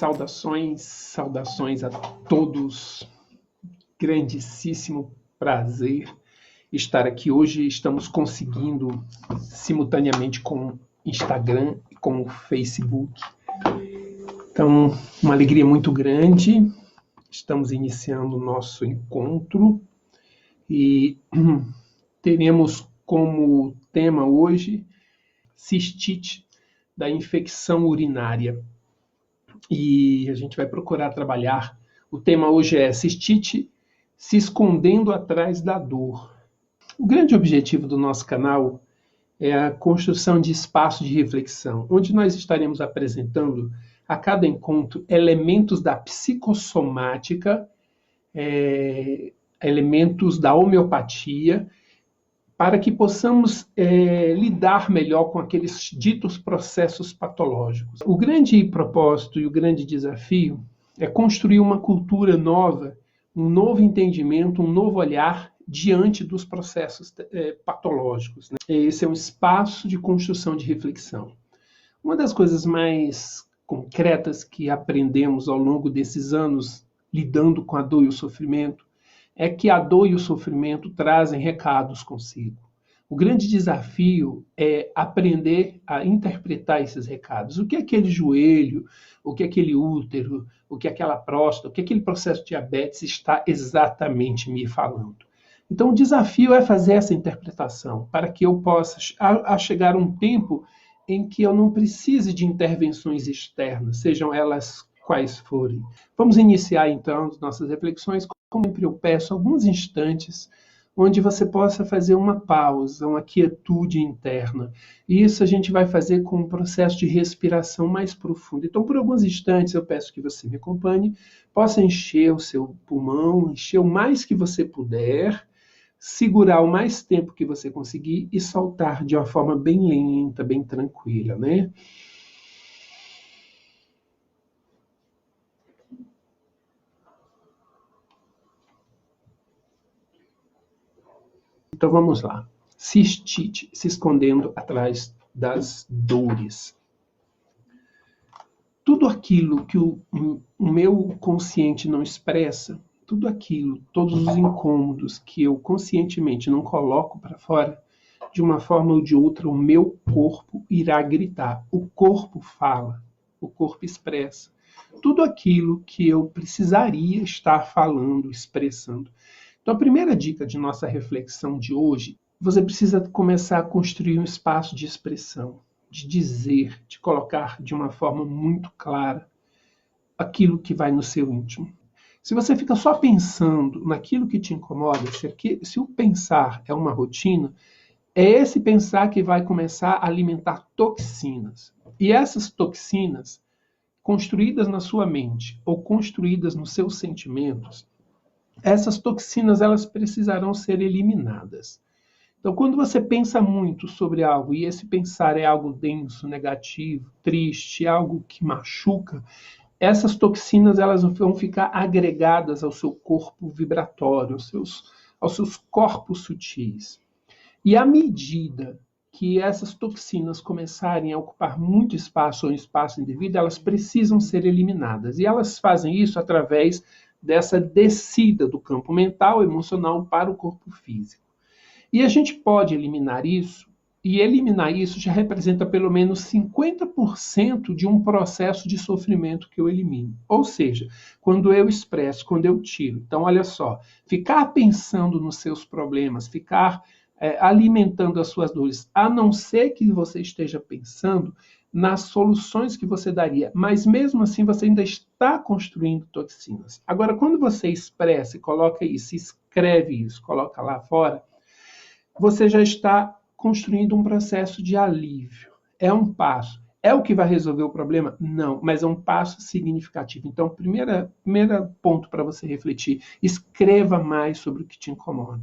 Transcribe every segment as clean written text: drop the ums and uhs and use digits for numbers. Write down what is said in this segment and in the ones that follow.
Saudações, saudações a todos. Grandíssimo prazer estar aqui hoje. Estamos conseguindo simultaneamente com o Instagram e com o Facebook. Então, uma alegria muito grande. Estamos iniciando o nosso encontro e teremos como tema hoje cistite da infecção urinária. E a gente vai procurar trabalhar. O tema hoje é cistite se escondendo atrás da dor. O grande objetivo do nosso canal é a construção de espaço de reflexão, onde nós estaremos apresentando a cada encontro elementos da psicossomática, elementos da homeopatia, para que possamos lidar melhor com aqueles ditos processos patológicos. O grande propósito e o grande desafio é construir uma cultura nova, um novo entendimento, um novo olhar diante dos processos patológicos, né? Esse é um espaço de construção de reflexão. Uma das coisas mais concretas que aprendemos ao longo desses anos lidando com a dor e o sofrimento é que a dor e o sofrimento trazem recados consigo. O grande desafio é aprender a interpretar esses recados. O que é aquele joelho, o que é aquele útero, o que é aquela próstata, o que é aquele processo de diabetes está exatamente me falando. Então, o desafio é fazer essa interpretação para que eu possa chegar a um tempo em que eu não precise de intervenções externas, sejam elas quais forem. Vamos iniciar, então, as nossas reflexões. Como sempre eu peço alguns instantes onde você possa fazer uma pausa, uma quietude interna. E isso a gente vai fazer com um processo de respiração mais profundo. Então, por alguns instantes, eu peço que você me acompanhe, possa encher o seu pulmão, encher o mais que você puder, segurar o mais tempo que você conseguir e soltar de uma forma bem lenta, bem tranquila, né? Então vamos lá. Cistite, se escondendo atrás das dores. Tudo aquilo que o meu consciente não expressa, tudo aquilo, todos os incômodos que eu conscientemente não coloco para fora, de uma forma ou de outra, o meu corpo irá gritar. O corpo fala, o corpo expressa. Tudo aquilo que eu precisaria estar falando, expressando. Então, a primeira dica de nossa reflexão de hoje, você precisa começar a construir um espaço de expressão, de dizer, de colocar de uma forma muito clara aquilo que vai no seu íntimo. Se você fica só pensando naquilo que te incomoda, se o pensar é uma rotina, é esse pensar que vai começar a alimentar toxinas. E essas toxinas, construídas na sua mente ou construídas nos seus sentimentos, essas toxinas elas precisarão ser eliminadas. Então, quando você pensa muito sobre algo, e esse pensar é algo denso, negativo, triste, algo que machuca, essas toxinas elas vão ficar agregadas ao seu corpo vibratório, aos seus corpos sutis. E à medida que essas toxinas começarem a ocupar muito espaço ou um espaço indevido, elas precisam ser eliminadas. E elas fazem isso através dessa descida do campo mental e emocional para o corpo físico. E a gente pode eliminar isso, e eliminar isso já representa pelo menos 50% de um processo de sofrimento que eu elimino. Ou seja, quando eu expresso, quando eu tiro. Então, olha só, ficar pensando nos seus problemas, ficar alimentando as suas dores, a não ser que você esteja pensando nas soluções que você daria, mas mesmo assim você ainda está construindo toxinas. Agora, quando você expressa e coloca isso, escreve isso, coloca lá fora, você já está construindo um processo de alívio. É um passo. É o que vai resolver o problema? Não, mas é um passo significativo. Então, primeiro ponto para você refletir, escreva mais sobre o que te incomoda.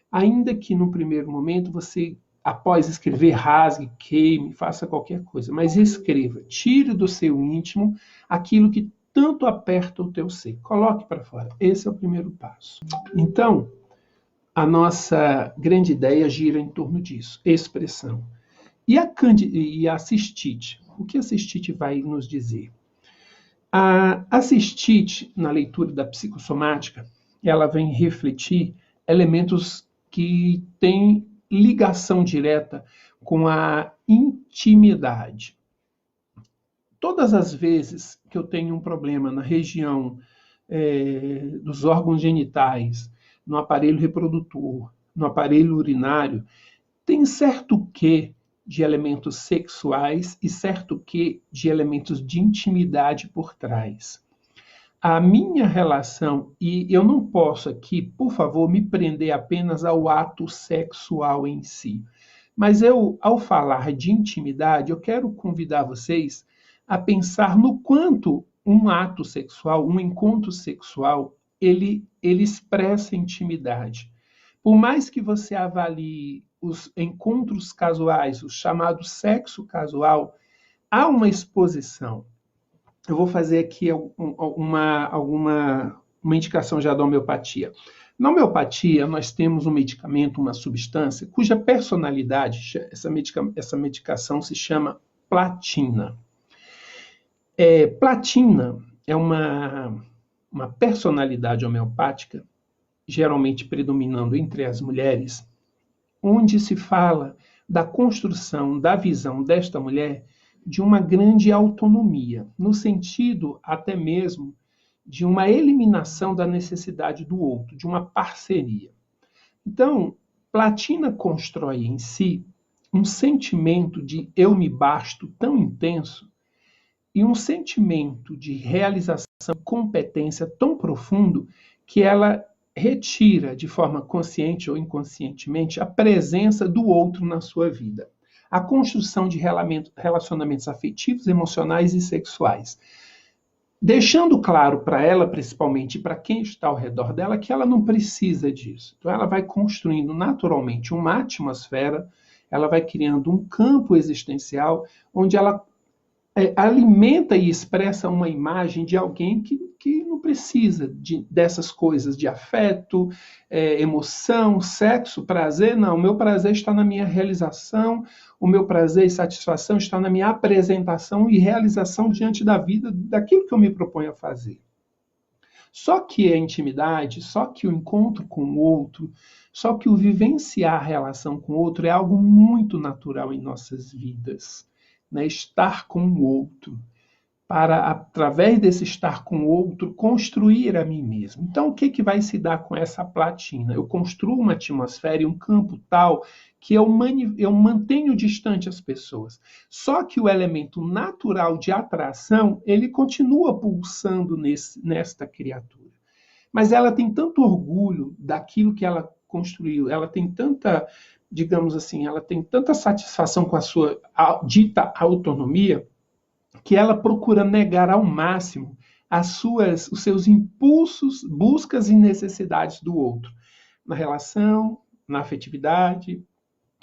Ainda que no primeiro momento você, após escrever, rasgue, queime, faça qualquer coisa, mas escreva, tire do seu íntimo aquilo que tanto aperta o teu ser. Coloque para fora. Esse é o primeiro passo. Então, a nossa grande ideia gira em torno disso, expressão. E a cistite? O que a cistite vai nos dizer? A cistite, na leitura da psicossomática, ela vem refletir elementos que têm ligação direta com a intimidade. Todas as vezes que eu tenho um problema na região dos órgãos genitais, no aparelho reprodutor, no aparelho urinário, tem certo quê de elementos sexuais e certo quê de elementos de intimidade por trás. A minha relação, e eu não posso aqui, por favor, me prender apenas ao ato sexual em si, mas eu, ao falar de intimidade, eu quero convidar vocês a pensar no quanto um ato sexual, um encontro sexual, ele expressa intimidade. Por mais que você avalie os encontros casuais, o chamado sexo casual, há uma exposição. Eu vou fazer aqui uma indicação já da homeopatia. Na homeopatia, nós temos um medicamento, uma substância, cuja personalidade, essa medicação se chama platina. Platina é uma personalidade homeopática, geralmente predominando entre as mulheres, onde se fala da construção da visão desta mulher de uma grande autonomia, no sentido até mesmo de uma eliminação da necessidade do outro, de uma parceria. Então, Platina constrói em si um sentimento de eu me basto tão intenso e um sentimento de realização e competência tão profundo que ela retira de forma consciente ou inconscientemente a presença do outro na sua vida. A construção de relacionamentos afetivos, emocionais e sexuais. Deixando claro para ela, principalmente para quem está ao redor dela, que ela não precisa disso. Então, ela vai construindo naturalmente uma atmosfera, ela vai criando um campo existencial onde ela alimenta e expressa uma imagem de alguém que não precisa dessas coisas de afeto, emoção, sexo, prazer. Não, o meu prazer está na minha realização, o meu prazer e satisfação está na minha apresentação e realização diante da vida, daquilo que eu me proponho a fazer. Só que a intimidade, só que o encontro com o outro, só que o vivenciar a relação com o outro é algo muito natural em nossas vidas. Né? Estar com o outro, para, através desse estar com o outro, construir a mim mesmo. Então, o que vai se dar com essa platina? Eu construo uma atmosfera e um campo tal que eu mantenho distante as pessoas. Só que o elemento natural de atração, ele continua pulsando nesta criatura. Mas ela tem tanto orgulho daquilo que ela construiu, ela tem tanta, digamos assim, ela tem tanta satisfação com a sua dita autonomia, que ela procura negar ao máximo os seus impulsos, buscas e necessidades do outro, na relação, na afetividade,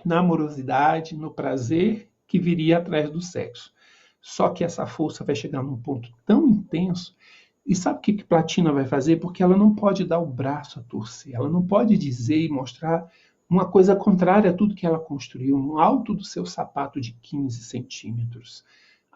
na amorosidade, no prazer que viria atrás do sexo. Só que essa força vai chegar num ponto tão intenso. E sabe o que Platina vai fazer? Porque ela não pode dar o braço a torcer, ela não pode dizer e mostrar uma coisa contrária a tudo que ela construiu, no alto do seu sapato de 15 centímetros.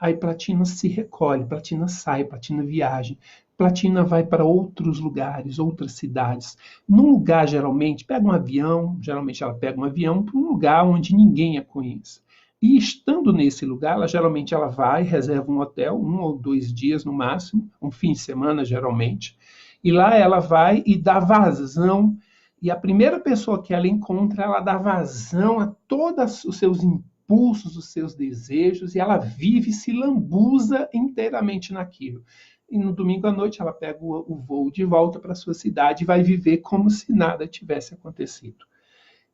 Aí Platina se recolhe, Platina sai, Platina viaja, Platina vai para outros lugares, outras cidades. Num lugar, geralmente, pega um avião, geralmente ela pega um avião para um lugar onde ninguém a conhece. E estando nesse lugar, geralmente ela vai, reserva um hotel, 1 ou 2 dias no máximo, um fim de semana geralmente, e lá ela vai e dá vazão, e a primeira pessoa que ela encontra, ela dá vazão a todos os seus impulsos, os seus desejos, e ela vive, se lambuza inteiramente naquilo. E no domingo à noite ela pega o voo de volta para a sua cidade e vai viver como se nada tivesse acontecido.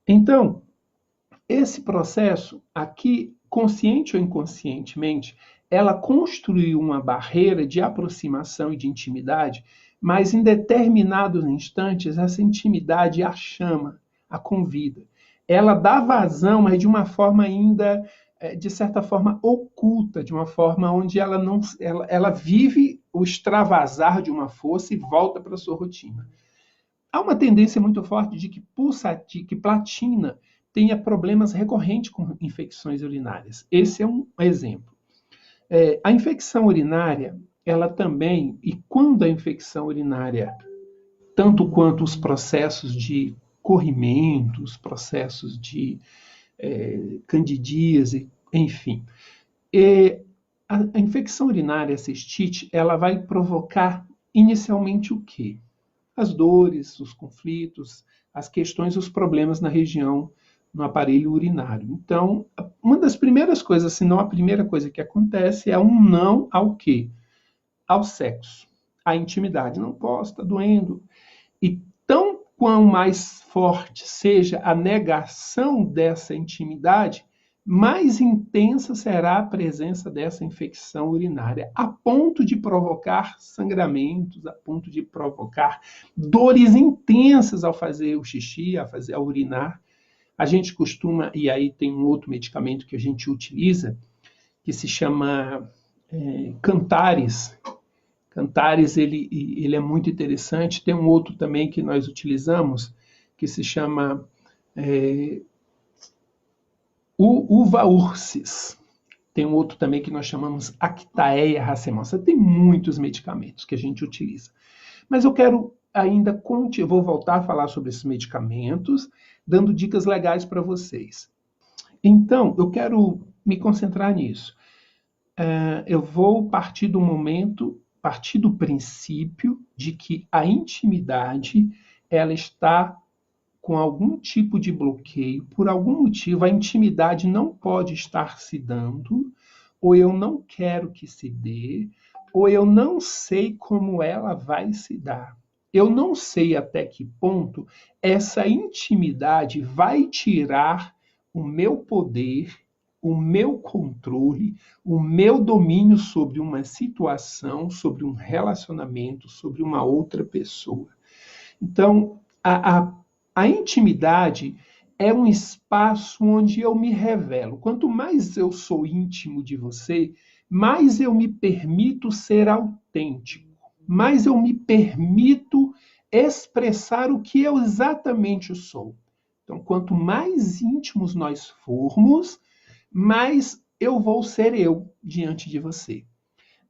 Então, esse processo aqui, consciente ou inconscientemente, ela construiu uma barreira de aproximação e de intimidade, mas em determinados instantes essa intimidade a chama, a convida. Ela dá vazão, mas de uma forma ainda, de certa forma, oculta, de uma forma onde ela vive o extravasar de uma força e volta para a sua rotina. Há uma tendência muito forte de que Platina tenha problemas recorrentes com infecções urinárias. Esse é um exemplo. A infecção urinária, ela também, e quando a infecção urinária, tanto quanto os processos de corrimento, os processos de candidíase, enfim, a infecção urinária, a cistite, ela vai provocar inicialmente o quê? As dores, os conflitos, as questões, os problemas na região, no aparelho urinário. Então, uma das primeiras coisas, se não a primeira coisa que acontece, é um não ao quê? Ao sexo, à intimidade. Não posso, está doendo. E tão quão mais forte seja a negação dessa intimidade, mais intensa será a presença dessa infecção urinária, a ponto de provocar sangramentos, a ponto de provocar dores intensas ao fazer o xixi, ao urinar. A gente costuma, e aí tem um outro medicamento que a gente utiliza, que se chama Cantares. Cantares, ele é muito interessante. Tem um outro também que nós utilizamos, que se chama Uva Ursis. Tem um outro também que nós chamamos Actaeia racemosa. Tem muitos medicamentos que a gente utiliza. Mas eu quero ainda vou voltar a falar sobre esses medicamentos, dando dicas legais para vocês. Então, eu quero me concentrar nisso. Eu vou partir do princípio de que a intimidade ela está com algum tipo de bloqueio, por algum motivo a intimidade não pode estar se dando, ou eu não quero que se dê, ou eu não sei como ela vai se dar. Eu não sei até que ponto essa intimidade vai tirar o meu poder, o meu controle, o meu domínio sobre uma situação, sobre um relacionamento, sobre uma outra pessoa. Então, a intimidade é um espaço onde eu me revelo. Quanto mais eu sou íntimo de você, mais eu me permito ser autêntico, mais eu me permito expressar o que eu exatamente sou. Então, quanto mais íntimos nós formos, mais eu vou ser eu diante de você.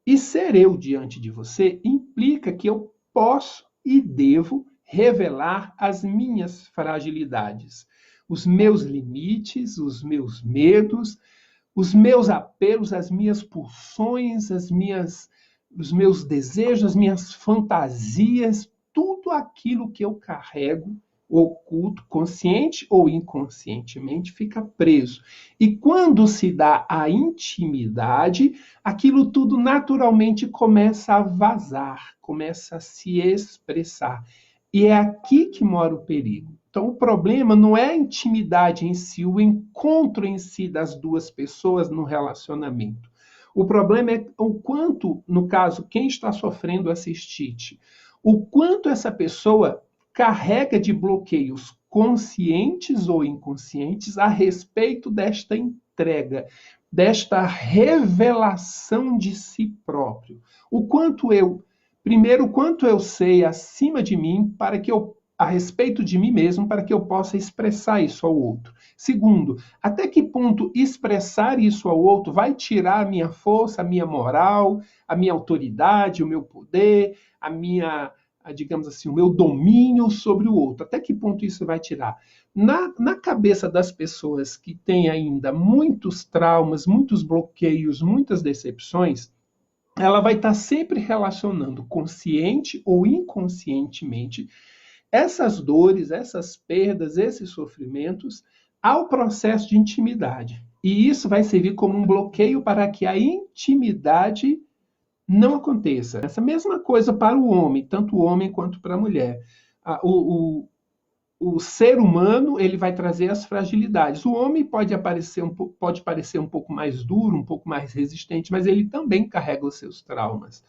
E ser eu diante de você implica que eu posso e devo revelar as minhas fragilidades, os meus limites, os meus medos, os meus apelos, as minhas pulsões, os meus desejos, as minhas fantasias, tudo aquilo que eu carrego, oculto, consciente ou inconscientemente, fica preso. E quando se dá a intimidade, aquilo tudo naturalmente começa a vazar, começa a se expressar. E é aqui que mora o perigo. Então, o problema não é a intimidade em si, o encontro em si das duas pessoas no relacionamento. O problema é o quanto, no caso, quem está sofrendo a cistite, o quanto essa pessoa carrega de bloqueios conscientes ou inconscientes a respeito desta entrega, desta revelação de si próprio. Primeiro, quanto eu sei acima de mim para que eu a respeito de mim mesmo para que eu possa expressar isso ao outro. Segundo, até que ponto expressar isso ao outro vai tirar a minha força, a minha moral, a minha autoridade, o meu poder, digamos assim, o meu domínio sobre o outro. Até que ponto isso vai tirar? Na cabeça das pessoas que têm ainda muitos traumas, muitos bloqueios, muitas decepções, ela vai estar sempre relacionando, consciente ou inconscientemente, essas dores, essas perdas, esses sofrimentos ao processo de intimidade. E isso vai servir como um bloqueio para que a intimidade não aconteça. Essa mesma coisa para o homem, tanto o homem quanto para a mulher. O ser humano ele vai trazer as fragilidades. O homem pode parecer um pouco mais duro, um pouco mais resistente, mas ele também carrega os seus traumas.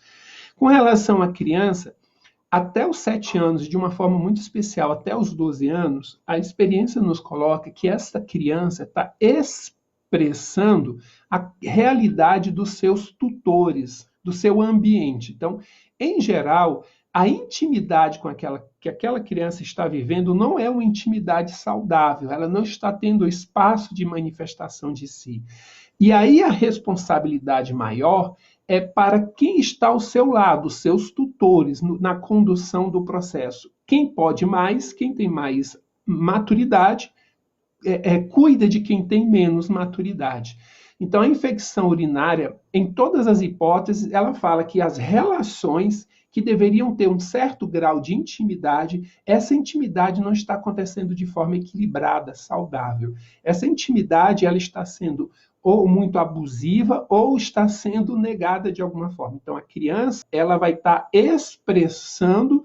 Com relação à criança, até os 7 anos, de uma forma muito especial, até os 12 anos, a experiência nos coloca que essa criança está expressando a realidade dos seus tutores, do seu ambiente. Então, em geral, a intimidade que aquela criança está vivendo não é uma intimidade saudável, ela não está tendo espaço de manifestação de si. E aí a responsabilidade maior é para quem está ao seu lado, seus tutores, na condução do processo. Quem pode mais, quem tem mais maturidade, cuida de quem tem menos maturidade. Então, a infecção urinária, em todas as hipóteses, ela fala que as relações que deveriam ter um certo grau de intimidade, essa intimidade não está acontecendo de forma equilibrada, saudável. Essa intimidade, ela está sendo ou muito abusiva ou está sendo negada de alguma forma. Então, a criança, ela vai estar expressando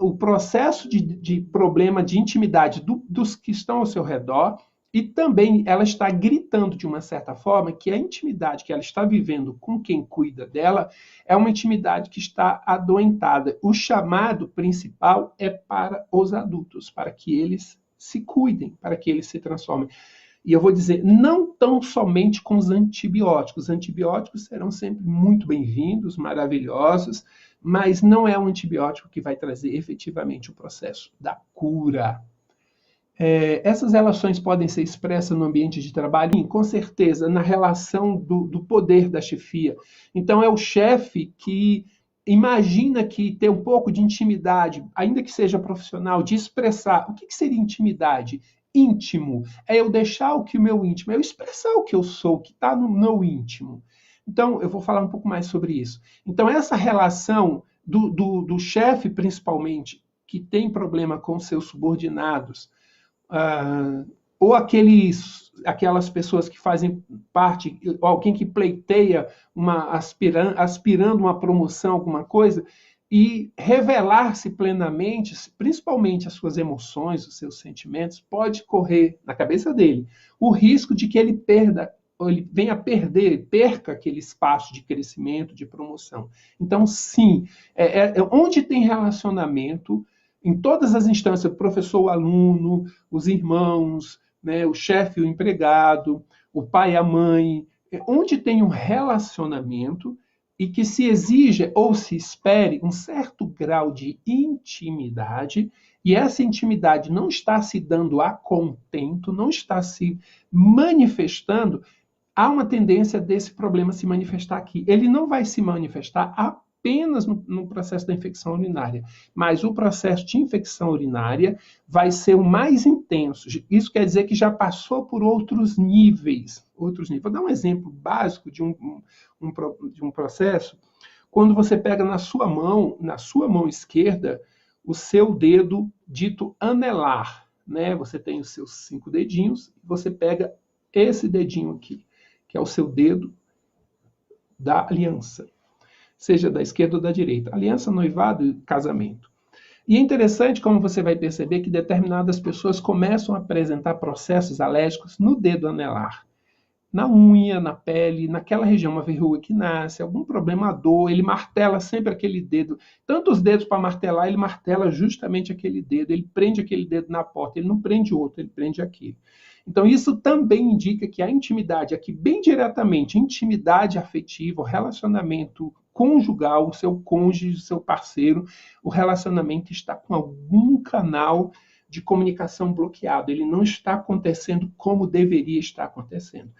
o processo de problema de intimidade dos que estão ao seu redor, e também ela está gritando de uma certa forma que a intimidade que ela está vivendo com quem cuida dela é uma intimidade que está adoentada. O chamado principal é para os adultos, para que eles se cuidem, para que eles se transformem. E eu vou dizer, não tão somente com os antibióticos. Os antibióticos serão sempre muito bem-vindos, maravilhosos, mas não é um antibiótico que vai trazer efetivamente o processo da cura. Essas relações podem ser expressas no ambiente de trabalho? Sim, com certeza, na relação do poder da chefia. Então, é o chefe que imagina que ter um pouco de intimidade, ainda que seja profissional, de expressar. O que seria intimidade? Íntimo. É eu deixar o que o meu íntimo, é eu expressar o que eu sou, o que está no meu íntimo. Então, eu vou falar um pouco mais sobre isso. Então, essa relação do chefe, principalmente, que tem problema com seus subordinados, ou aquelas pessoas que fazem parte, alguém que pleiteia aspirando uma promoção, alguma coisa, e revelar-se plenamente, principalmente as suas emoções, os seus sentimentos, pode correr na cabeça dele o risco de que ele venha a perca aquele espaço de crescimento, de promoção. Então, sim, onde tem relacionamento, em todas as instâncias, o professor, o aluno, os irmãos, né, o chefe, o empregado, o pai, a mãe, onde tem um relacionamento e que se exija ou se espere um certo grau de intimidade, e essa intimidade não está se dando a contento, não está se manifestando, há uma tendência desse problema se manifestar aqui. Ele não vai se manifestar apenas no processo da infecção urinária, mas o processo de infecção urinária vai ser o mais intenso. Isso quer dizer que já passou por outros níveis. Vou dar um exemplo básico de um processo. Quando você pega na sua mão esquerda, o seu dedo dito anelar, né? Você tem os seus 5 dedinhos, você pega esse dedinho aqui, que é o seu dedo da aliança, seja da esquerda ou da direita. Aliança, noivado e casamento. E é interessante como você vai perceber que determinadas pessoas começam a apresentar processos alérgicos no dedo anelar. Na unha, na pele, naquela região, uma verruga que nasce, algum problema, a dor, ele martela sempre aquele dedo. Tantos dedos para martelar, ele martela justamente aquele dedo, ele prende aquele dedo na porta, ele não prende outro, ele prende aquele. Então, isso também indica que a intimidade, aqui bem diretamente, intimidade afetiva, o relacionamento conjugal, o seu cônjuge, o seu parceiro, o relacionamento está com algum canal de comunicação bloqueado, ele não está acontecendo como deveria estar acontecendo.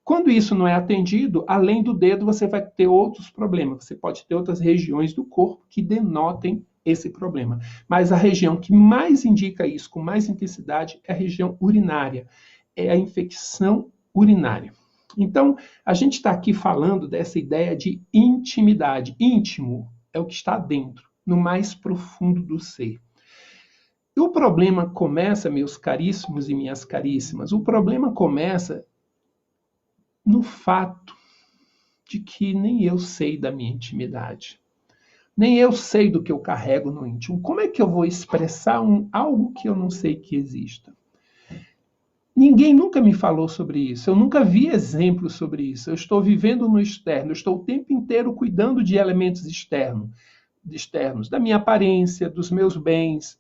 Quando isso não é atendido, além do dedo, você vai ter outros problemas. Você pode ter outras regiões do corpo que denotem esse problema. Mas a região que mais indica isso, com mais intensidade, é a região urinária. É a infecção urinária. Então, a gente está aqui falando dessa ideia de intimidade. Íntimo é o que está dentro, no mais profundo do ser. E o problema começa, meus caríssimos e minhas caríssimas, o problema começa no fato de que nem eu sei da minha intimidade. Nem eu sei do que eu carrego no íntimo. Como é que eu vou expressar algo que eu não sei que exista? Ninguém nunca me falou sobre isso. Eu nunca vi exemplos sobre isso. Eu estou vivendo no externo. Eu estou o tempo inteiro cuidando de elementos externos, da minha aparência, dos meus bens,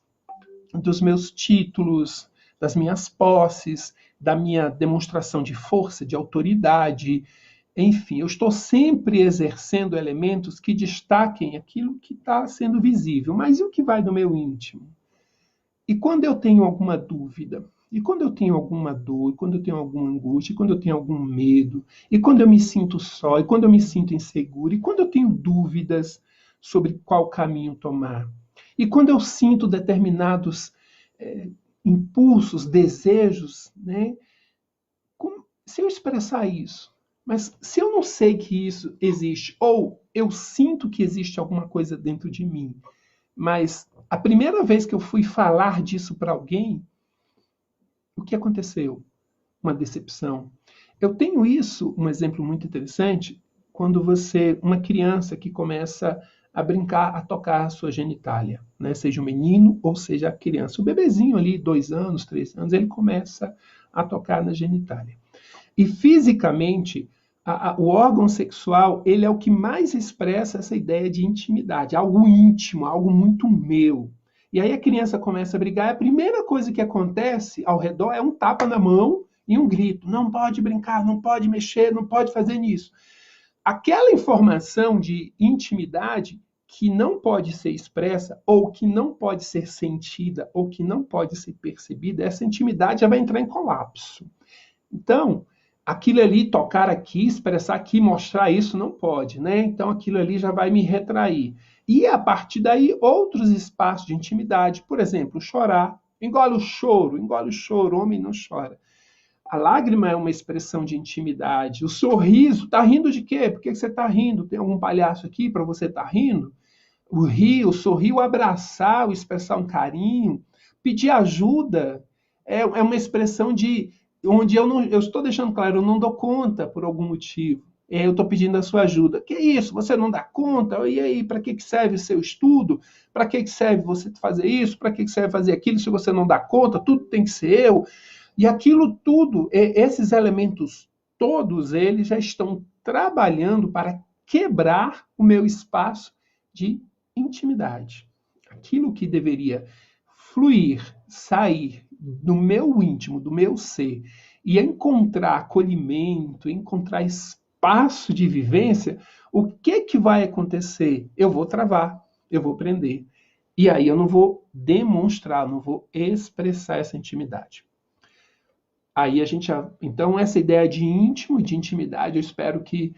dos meus títulos, das minhas posses, da minha demonstração de força, de autoridade. Enfim, eu estou sempre exercendo elementos que destaquem aquilo que está sendo visível. Mas e o que vai no meu íntimo? E quando eu tenho alguma dúvida? E quando eu tenho alguma dor, e quando eu tenho alguma angústia, e quando eu tenho algum medo, e quando eu me sinto só, e quando eu me sinto inseguro, e quando eu tenho dúvidas sobre qual caminho tomar, e quando eu sinto determinados eh, impulsos, desejos, né? Se eu expressar isso, mas se eu não sei que isso existe, ou eu sinto que existe alguma coisa dentro de mim, mas a primeira vez que eu fui falar disso para alguém, o que aconteceu? Uma decepção. Eu tenho isso, um exemplo muito interessante, quando uma criança que começa a brincar, a tocar a sua genitália, né? Seja o menino ou seja a criança. O bebezinho ali, 2 anos, 3 anos, ele começa a tocar na genitália. E fisicamente, o órgão sexual, ele é o que mais expressa essa ideia de intimidade, algo íntimo, algo muito meu. E aí a criança começa a brigar, e a primeira coisa que acontece ao redor é um tapa na mão e um grito. Não pode brincar, não pode mexer, não pode fazer nisso. Aquela informação de intimidade que não pode ser expressa, ou que não pode ser sentida, ou que não pode ser percebida, essa intimidade já vai entrar em colapso. Então, aquilo ali, tocar aqui, expressar aqui, mostrar isso, não pode, né? Então, aquilo ali já vai me retrair. E, a partir daí, outros espaços de intimidade, por exemplo, chorar. Engole o choro, o homem não chora. A lágrima é uma expressão de intimidade. O sorriso, tá rindo de quê? Por que você tá rindo? Tem algum palhaço aqui para você estar rindo? O rir, o sorrir, o abraçar, o expressar um carinho, pedir ajuda, é uma expressão de onde eu estou deixando claro, eu não dou conta por algum motivo. Eu estou pedindo a sua ajuda. Que isso? Você não dá conta? E aí, para que serve o seu estudo? Para que serve você fazer isso? Para que serve fazer aquilo? Se você não dá conta, tudo tem que ser eu. E aquilo tudo, esses elementos, todos eles já estão trabalhando para quebrar o meu espaço de intimidade. Aquilo que deveria fluir, sair do meu íntimo, do meu ser, e encontrar acolhimento, encontrar espaço de vivência, o que vai acontecer? Eu vou travar, eu vou prender. E aí eu não vou demonstrar, não vou expressar essa intimidade. Aí a gente, então essa ideia de íntimo, de intimidade, eu espero que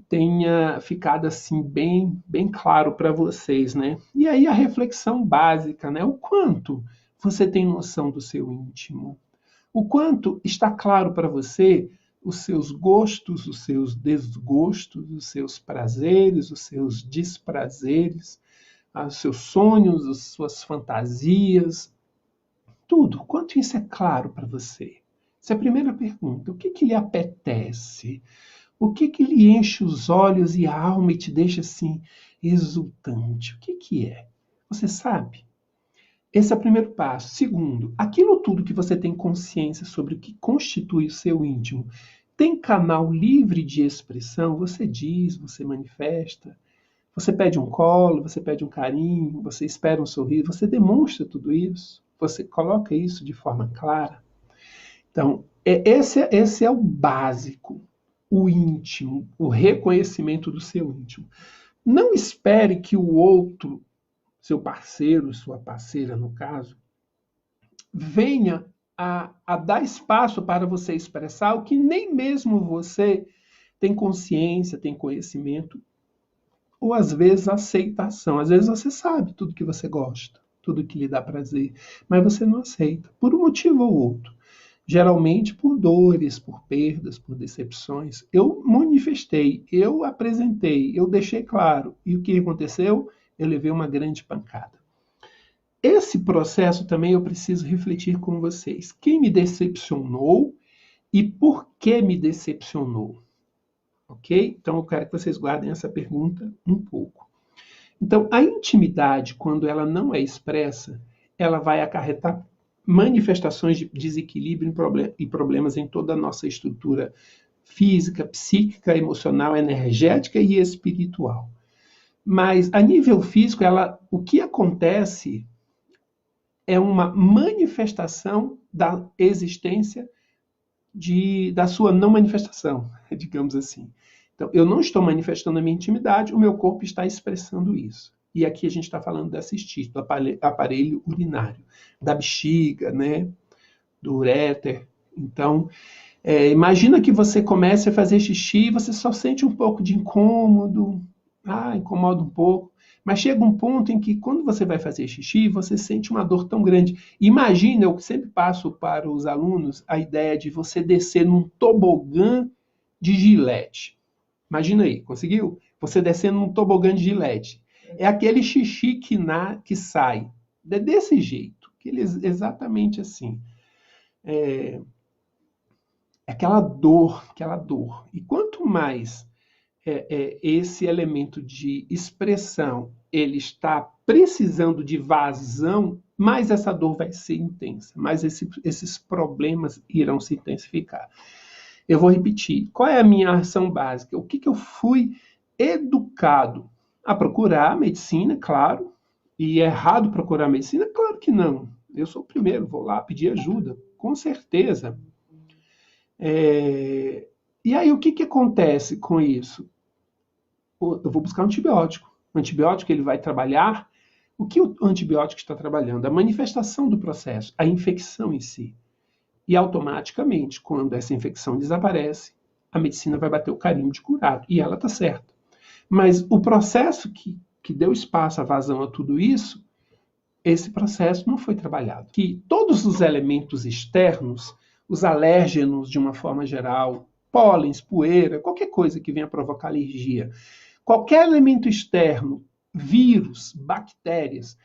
tenha ficado assim bem claro para vocês, né? E aí a reflexão básica, né? O quanto você tem noção do seu íntimo? O quanto está claro para você os seus gostos, os seus desgostos, os seus prazeres, os seus desprazeres, os seus sonhos, as suas fantasias, tudo. Quanto isso é claro para você? Essa é a primeira pergunta. O que lhe apetece? O que lhe enche os olhos e a alma e te deixa assim exultante? O que é? Você sabe? Esse é o primeiro passo. Segundo, aquilo tudo que você tem consciência sobre o que constitui o seu íntimo, tem canal livre de expressão? Você diz, você manifesta, você pede um colo, você pede um carinho, você espera um sorriso, você demonstra tudo isso, você coloca isso de forma clara. Então, esse é o básico, o íntimo, o reconhecimento do seu íntimo. Não espere que o outro, seu parceiro, sua parceira, no caso, venha a dar espaço para você expressar o que nem mesmo você tem consciência, tem conhecimento, ou às vezes aceitação. Às vezes você sabe tudo que você gosta, tudo que lhe dá prazer, mas você não aceita, por um motivo ou outro. Geralmente por dores, por perdas, por decepções. Eu manifestei, eu apresentei, eu deixei claro. E o que aconteceu? Eu levei uma grande pancada. Esse processo também eu preciso refletir com vocês. Quem me decepcionou e por que me decepcionou? Ok? Então eu quero que vocês guardem essa pergunta um pouco. Então, a intimidade, quando ela não é expressa, ela vai acarretar manifestações de desequilíbrio e problemas em toda a nossa estrutura física, psíquica, emocional, energética e espiritual. Mas a nível físico, o que acontece é uma manifestação da existência da sua não manifestação, digamos assim. Então, eu não estou manifestando a minha intimidade, o meu corpo está expressando isso. E aqui a gente está falando da cistite, do aparelho urinário, da bexiga, né? do uréter. Então, imagina que você comece a fazer xixi e você só sente um pouco de incômodo, incomoda um pouco, mas chega um ponto em que quando você vai fazer xixi, você sente uma dor tão grande. Imagina, eu sempre passo para os alunos a ideia de você descer num tobogã de Gillette. Imagina aí, conseguiu? Você descendo num tobogã de Gillette. É aquele xixi que sai. É desse jeito, exatamente assim. Aquela dor. E quanto mais esse elemento de expressão ele está precisando de vazão, mais essa dor vai ser intensa, mais esses problemas irão se intensificar. Eu vou repetir. Qual é a minha ação básica? O que eu fui educado a procurar medicina, claro. E é errado procurar medicina? Claro que não. Eu sou o primeiro, vou lá pedir ajuda, com certeza. E aí, o que acontece com isso? Eu vou buscar um antibiótico. O antibiótico ele vai trabalhar o que o antibiótico está trabalhando? A manifestação do processo, a infecção em si. E automaticamente, quando essa infecção desaparece, a medicina vai bater o carimbo de curado. E ela está certa. Mas o processo que deu espaço à vazão a tudo isso, esse processo não foi trabalhado. Que todos os elementos externos, os alérgenos de uma forma geral, pólens, poeira, qualquer coisa que venha provocar alergia, qualquer elemento externo, vírus, bactérias,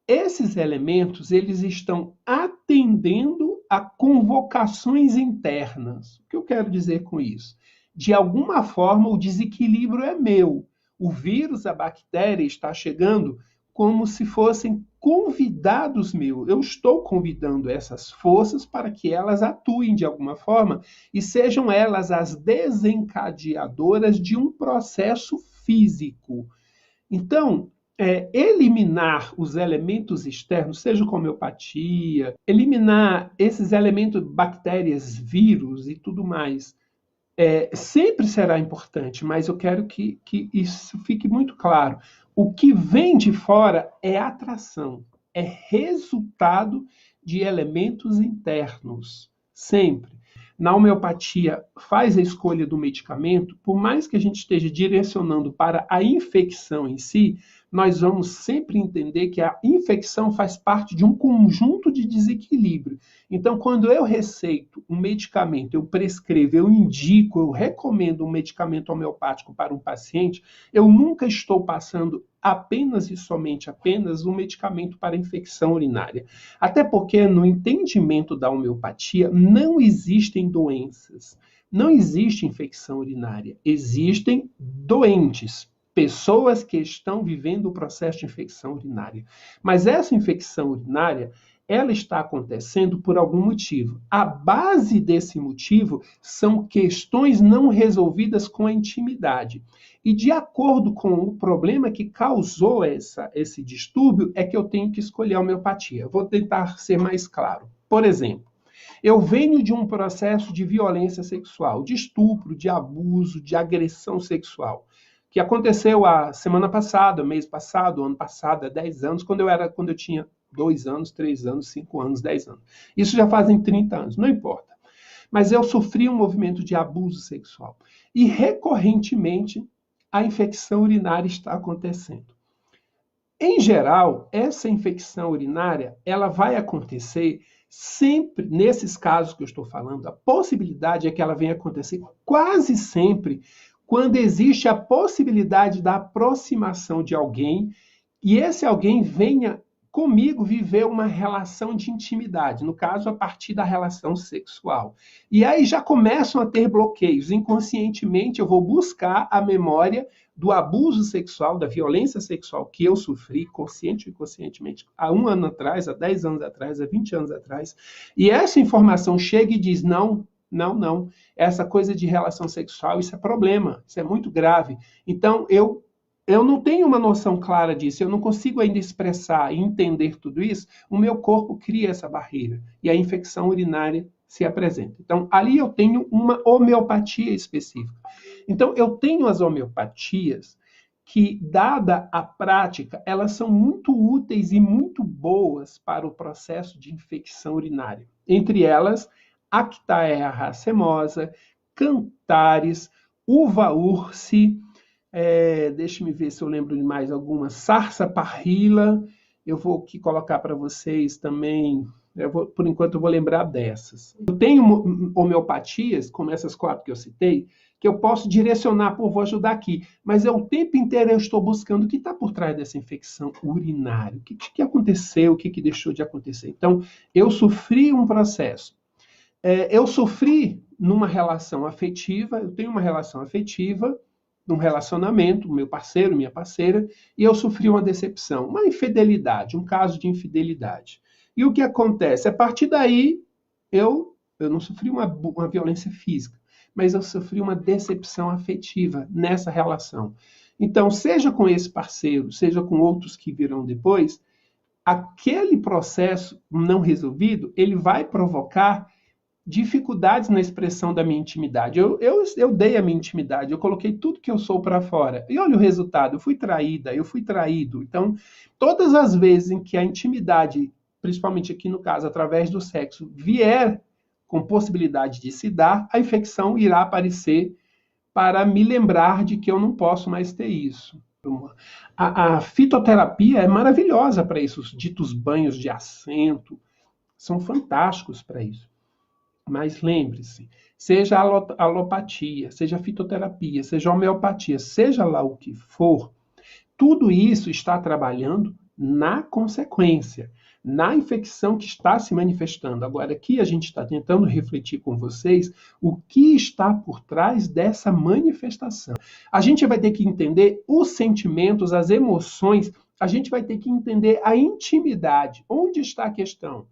esses elementos eles estão atendendo a convocações internas. O que eu quero dizer com isso? De alguma forma, o desequilíbrio é meu. O vírus, a bactéria, está chegando como se fossem convidados meus. Eu estou convidando essas forças para que elas atuem de alguma forma e sejam elas as desencadeadoras de um processo físico. Então, eliminar os elementos externos, seja com homeopatia, eliminar esses elementos, bactérias, vírus e tudo mais, sempre será importante, mas eu quero que isso fique muito claro. O que vem de fora é atração, é resultado de elementos internos, sempre. Na homeopatia, faz a escolha do medicamento, por mais que a gente esteja direcionando para a infecção em si, nós vamos sempre entender que a infecção faz parte de um conjunto de desequilíbrio. Então, quando eu receito um medicamento, eu prescrevo, eu indico, eu recomendo um medicamento homeopático para um paciente, eu nunca estou passando apenas e somente apenas um medicamento para infecção urinária. Até porque no entendimento da homeopatia não existem doenças, não existe infecção urinária, existem doentes, pessoas que estão vivendo o processo de infecção urinária. Mas essa infecção urinária, ela está acontecendo por algum motivo. A base desse motivo são questões não resolvidas com a intimidade. E de acordo com o problema que causou esse distúrbio, é que eu tenho que escolher a homeopatia. Vou tentar ser mais claro. Por exemplo, eu venho de um processo de violência sexual, de estupro, de abuso, de agressão sexual, que aconteceu a semana passada, mês passado, ano passado, há 10 anos, quando eu tinha 2 anos, 3 anos, 5 anos, 10 anos. Isso já fazem 30 anos, não importa. Mas eu sofri um movimento de abuso sexual. E, recorrentemente, a infecção urinária está acontecendo. Em geral, essa infecção urinária, ela vai acontecer sempre, nesses casos que eu estou falando, a possibilidade é que ela venha acontecer quase sempre quando existe a possibilidade da aproximação de alguém e esse alguém venha comigo viver uma relação de intimidade, no caso, a partir da relação sexual. E aí já começam a ter bloqueios. Inconscientemente, eu vou buscar a memória do abuso sexual, da violência sexual que eu sofri, consciente e inconscientemente, há 1 ano atrás, há 10 anos atrás, há 20 anos atrás. E essa informação chega e diz, não, essa coisa de relação sexual, isso é problema, isso é muito grave. Então, eu não tenho uma noção clara disso, eu não consigo ainda expressar e entender tudo isso, o meu corpo cria essa barreira e a infecção urinária se apresenta. Então, ali eu tenho uma homeopatia específica. Então, eu tenho as homeopatias que, dada a prática, elas são muito úteis e muito boas para o processo de infecção urinária. Entre elas, Actaea racemosa, Cantares, Uva ursi, deixe-me ver se eu lembro de mais alguma, Sarsaparilla. Eu vou aqui colocar para vocês também, por enquanto eu vou lembrar dessas. Eu tenho homeopatias, como essas 4 que eu citei, que eu posso direcionar, vou ajudar aqui, mas o tempo inteiro eu estou buscando o que está por trás dessa infecção urinária, o que aconteceu, o que deixou de acontecer. Então, eu sofri um processo. Eu sofri numa relação afetiva, eu tenho uma relação afetiva, num relacionamento, meu parceiro, minha parceira, e eu sofri uma decepção, uma infidelidade, um caso de infidelidade. E o que acontece? A partir daí, eu não sofri uma violência física, mas eu sofri uma decepção afetiva nessa relação. Então, seja com esse parceiro, seja com outros que virão depois, aquele processo não resolvido, ele vai provocar dificuldades na expressão da minha intimidade. Eu dei a minha intimidade, eu coloquei tudo que eu sou para fora. E olha o resultado, eu fui traída, eu fui traído. Então, todas as vezes em que a intimidade, principalmente aqui no caso, através do sexo, vier com possibilidade de se dar, a infecção irá aparecer para me lembrar de que eu não posso mais ter isso. A fitoterapia é maravilhosa para isso, os ditos banhos de assento, são fantásticos para isso. Mas lembre-se, seja alopatia, seja fitoterapia, seja homeopatia, seja lá o que for, tudo isso está trabalhando na consequência, na infecção que está se manifestando. Agora, aqui a gente está tentando refletir com vocês o que está por trás dessa manifestação. A gente vai ter que entender os sentimentos, as emoções, a gente vai ter que entender a intimidade. Onde está a questão?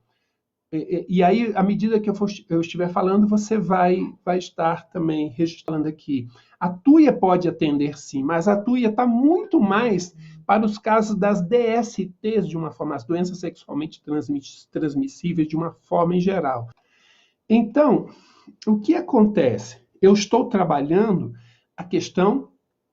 E aí, à medida que eu estiver falando, você vai estar também registrando aqui. A TUIA pode atender sim, mas a TUIA está muito mais para os casos das DSTs, de uma forma, as doenças sexualmente transmissíveis, de uma forma em geral. Então, o que acontece? Eu estou trabalhando a questão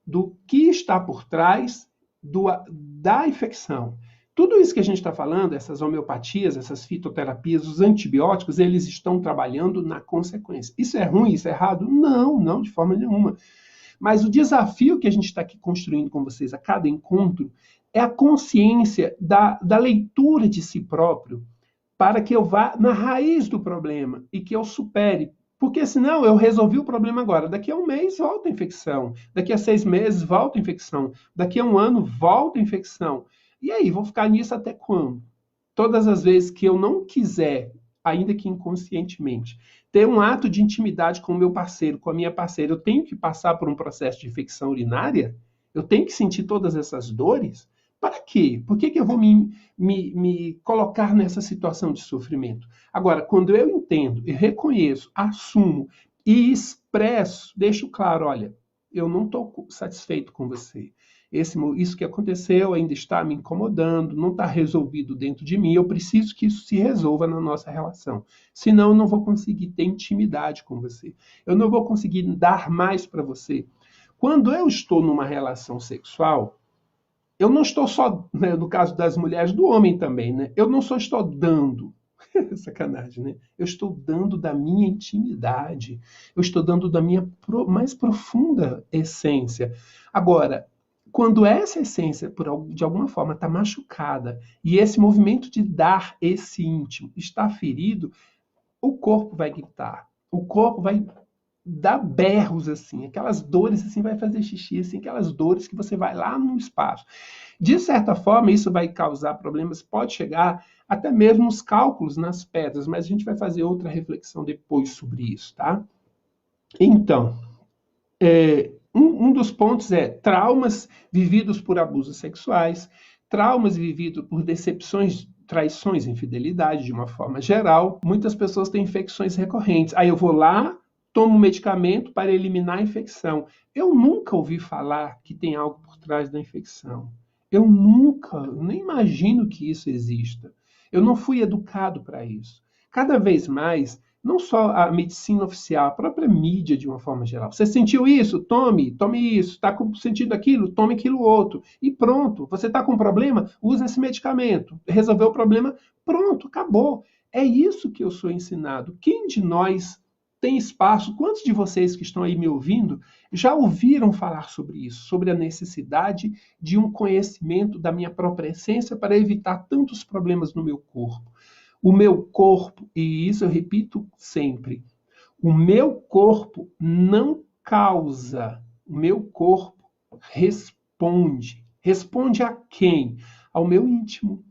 do que está por trás da infecção. Tudo isso que a gente está falando, essas homeopatias, essas fitoterapias, os antibióticos, eles estão trabalhando na consequência. Isso é ruim, isso é errado? Não, não, de forma nenhuma. Mas o desafio que a gente está aqui construindo com vocês a cada encontro é a consciência da leitura de si próprio para que eu vá na raiz do problema e que eu supere. Porque senão eu resolvi o problema agora. Daqui a um mês volta a infecção. Daqui a 6 meses volta a infecção. Daqui a um ano volta a infecção. E aí, vou ficar nisso até quando? Todas as vezes que eu não quiser, ainda que inconscientemente, ter um ato de intimidade com o meu parceiro, com a minha parceira, eu tenho que passar por um processo de infecção urinária? Eu tenho que sentir todas essas dores? Para quê? Por que eu vou me colocar nessa situação de sofrimento? Agora, quando eu entendo, eu reconheço, assumo e expresso, deixo claro, olha, eu não estou satisfeito com você. Isso que aconteceu ainda está me incomodando, não está resolvido dentro de mim, eu preciso que isso se resolva na nossa relação. Senão eu não vou conseguir ter intimidade com você. Eu não vou conseguir dar mais para você. Quando eu estou numa relação sexual, eu não estou só, né, no caso das mulheres, do homem também, né? Eu não só estou dando, sacanagem, né? Eu estou dando da minha intimidade, eu estou dando da minha mais profunda essência. Agora, quando essa essência, de alguma forma, está machucada e esse movimento de dar esse íntimo está ferido, o corpo vai gritar, o corpo vai dar berros assim, aquelas dores assim, vai fazer xixi, assim, aquelas dores que você vai lá no espaço. De certa forma, isso vai causar problemas, pode chegar até mesmo os cálculos nas pedras, mas a gente vai fazer outra reflexão depois sobre isso, tá? Então, um dos pontos é traumas vividos por abusos sexuais, traumas vividos por decepções, traições, infidelidade, de uma forma geral. Muitas pessoas têm infecções recorrentes. Aí eu vou lá, tomo medicamento para eliminar a infecção. Eu nunca ouvi falar que tem algo por trás da infecção. Eu nem imagino que isso exista. Eu não fui educado para isso. Cada vez mais não só a medicina oficial, a própria mídia de uma forma geral. Você sentiu isso? Tome isso. Está sentindo aquilo? Tome aquilo outro. E pronto. Você está com um problema? Use esse medicamento. Resolveu o problema? Pronto, acabou. É isso que eu sou ensinado. Quem de nós tem espaço? Quantos de vocês que estão aí me ouvindo já ouviram falar sobre isso? Sobre a necessidade de um conhecimento da minha própria essência para evitar tantos problemas no meu corpo? O meu corpo, e isso eu repito sempre, o meu corpo não causa, o meu corpo responde. Responde a quem? Ao meu íntimo.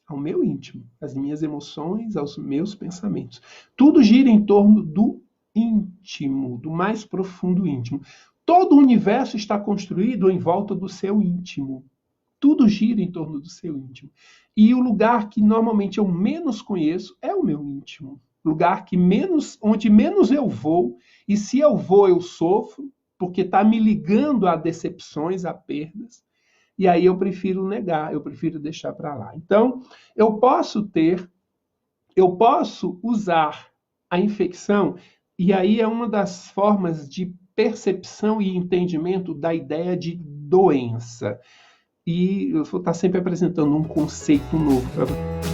Ao meu íntimo, às minhas emoções, aos meus pensamentos. Tudo gira em torno do íntimo, do mais profundo íntimo. Todo o universo está construído em volta do seu íntimo. Tudo gira em torno do seu íntimo. E o lugar que normalmente eu menos conheço é o meu íntimo. Lugar que onde menos eu vou, e se eu vou, eu sofro, porque está me ligando a decepções, a perdas. E aí eu prefiro negar, eu prefiro deixar para lá. Então, eu posso usar a infecção, e aí é uma das formas de percepção e entendimento da ideia de doença. E eu vou estar sempre apresentando um conceito novo para você.